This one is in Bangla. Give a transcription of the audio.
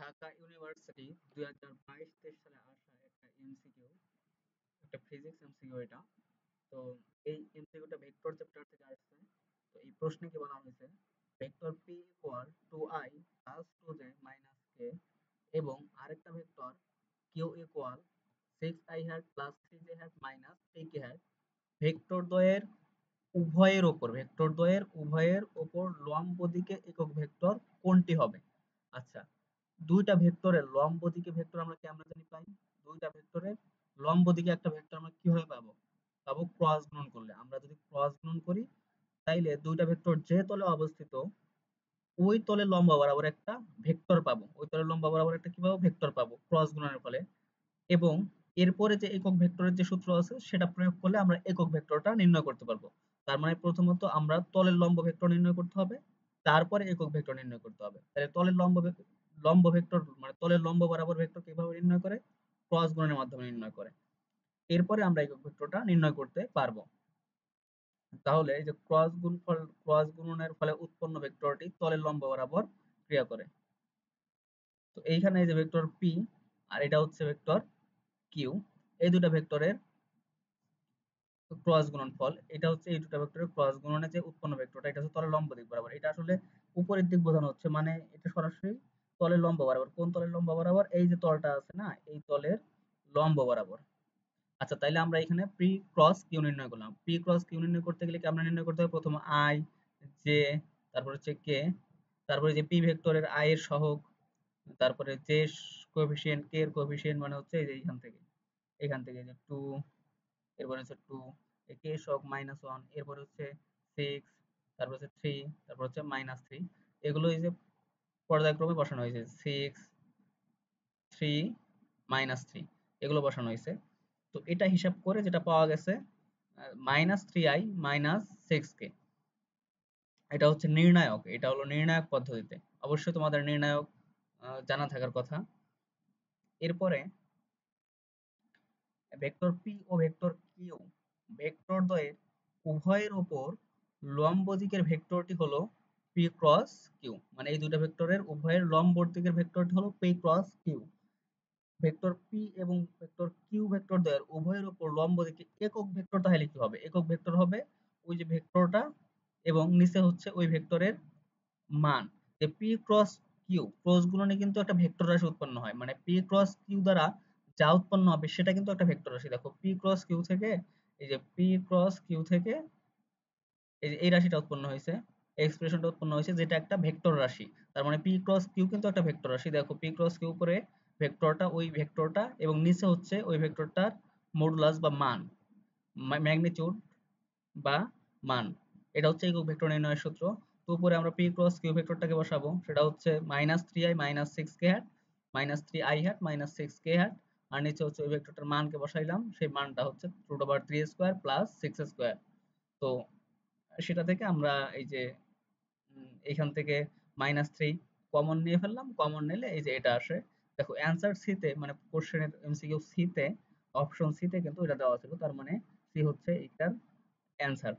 ঢাকা ইউনিভার্সিটি 2022-23 সালে আসা একটা এমসিকিউ, একটা ফিজিক্স এমসিকিউ এটা। তো এই এমসিকিউটা ভেক্টর চ্যাপ্টার থেকে আসছে। তো এই প্রশ্নে কি বলা হয়েছে, vector p equal 2i plus 2j minus k এবং আরেকটা vector q equal 6i hat plus 3j hat minus 3k hat vector দ্বয়ের উভয়ের ওপর লম্ব দিকে একক ভেক্টর কোনটি হবে? আচ্ছা, দুইটা ভেক্টরের লম্ব দিকে ভেক্টর আমরা কেমনে জানি পাই? দুইটা ভেক্টরের লম্ব দিকে একটা ভেক্টর আমরা কিভাবে পাবো? পাবো ক্রস গুণন করলে। আমরা যদি ক্রস গুণন করি তাইলে দুইটা ভেক্টর যে তলে অবস্থিত ওই তলের লম্ব বরাবর একটা ভেক্টর পাবো। ওই তলের লম্ব বরাবর একটা কি পাবো? ভেক্টর পাবো ক্রস গুণনের ফলে। এবং এরপরে যে একক ভেক্টরের যে সূত্র আছে সেটা প্রয়োগ করলে আমরা একক ভেক্টরটা নির্ণয় করতে পারবো। তার মানে প্রথমত আমরা তলের লম্ব ভেক্টর নির্ণয় করতে হবে, তারপরে একক ভেক্টর নির্ণয় করতে হবে। তাহলে তলের লম্ব ভেক্টর মানে তলের লম্ব বরাবর ভেক্টর কিভাবে নির্ণয় করে? ক্রস গুণনের মাধ্যমে নির্ণয় করে। এরপরে আমরা একক ভেক্টরটা নির্ণয় করতে পারবো। তাহলে এই যে ক্রস গুণনের ফলে উৎপন্ন ভেক্টরটি তলের লম্ব বরাবর ক্রিয়া করে। তো এইখানে এই যে ভেক্টর পি আর এটা হচ্ছে ভেক্টর কিউ, এই দুটো ভেক্টরের ক্রস গুণনফল। এটা হচ্ছে এই দুটো ভেক্টরের ক্রস গুণনে যে উৎপন্ন ভেক্টরটা, এটা হচ্ছে তলের লম্ব দিক বরাবর। এটা আসলে উপরের দিক বোঝানো হচ্ছে, মানে এটা সরাসরি তলের লম্ব বরাবর। কোন তলের লম্ব বরাবর? এই যে তলটা আছে না, এই তলের লম্ব বরাবর। আচ্ছা, তাইলে আমরা এখানে পি ক্রস কিউ নির্ণয় করলাম। পি ক্রস কিউ নির্ণয় করতে গেলে কি আমরা নির্ণয় করতে হবে? প্রথমে আই, জে, তারপর হচ্ছে কে, তারপরে যে পি ভেক্টরের আই এর সহগ, তারপরে জে কোএফিসিয়েন্ট, কে এর কোএফিসিয়েন্ট মানে হচ্ছে এই যে এখান থেকে যে 2, এরপর হচ্ছে 2, কে সহগ -1, এরপর হচ্ছে 6, তারপর হচ্ছে 3, তারপর হচ্ছে -3। এগুলো এই যে পর্যায়ক্রমে বসানো হয়েছে, 6, 3, -3 এগুলো বসানো হয়েছে। তো এটা হিসাব করে যেটা পাওয়া গেছে -3i -6k, এটা হচ্ছে নির্ণায়ক। এটা হলো নির্ণায়ক পদ্ধতিতে। অবশ্যই তোমাদের নির্ণায়ক জানা থাকার কথা। এরপরে ভেক্টর পি ও ভেক্টর কিউ ভেক্টর দ্বয়ের উভয়ের ওপর লম্ব দিকের ভেক্টরটি হলো পি ক্রস কিউ, মানে এই দুটো ভেক্টরের উভয়ের লম্ব দিকের ভেক্টরটি হলো P cross Q. Vector P এবং ভেক্টর কিউ ভেক্টর দ্বয়ের উভয়ের উপর লম্ব দিকে একক ভেক্টর তাহলে কি হবে? একক ভেক্টর হবে ওই যে ভেক্টরটা এবং নিচে হচ্ছে ওই ভেক্টরের মান। যে পি ক্রস কিউ ক্রস গুণনে কিন্তু একটা ভেক্টর রাশি উৎপন্ন হয়, মানে পি ক্রস কিউ দ্বারা যা উৎপন্ন হবে সেটা কিন্তু একটা ভেক্টর রাশি। দেখো পি ক্রস কিউ থেকে এই যে পি ক্রস কিউ থেকে এই যে এই রাশিটা উৎপন্ন হয়েছে, এই এক্সপ্রেশনটা উৎপন্ন হয়েছে যেটা একটা ভেক্টর রাশি। তার মানে পি ক্রস কিউ কিন্তু একটা ভেক্টর রাশি। দেখো পি ক্রস কিউ উপরে ভেক্টরটা, ওই ভেক্টরটা এবং নিচে হচ্ছে ওই ভেক্টরটার মডুলাস বা মান, ম্যাগনিটিউড বা মান। এটা হচ্ছে একক ভেক্টর নির্ণয়ের সূত্র। তো উপরে আমরা পি ক্রস কিউ ভেক্টরটাকে বসাবো, সেটা হচ্ছে -3i -6k hat -3i hat -6k hat, আর নিচে হচ্ছে ওই ভেক্টরটার মানকে বসাইলাম, সেই মানটা হচ্ছে √3 স্কয়ার প্লাস 6 স্কয়ার। তো সেটা থেকে আমরা এই যে এখান থেকে -3 কমন নিয়ে ফেললাম, কমন নিলে এই যে এটা আসে। দেখো অ্যান্সার সি তে, মানে কোশ্চেনের এমসিকিউ সি তে, অপশন সি তে কিন্তু এটা দেওয়া ছিল। তার মানে সি হচ্ছে এটার অ্যান্সার।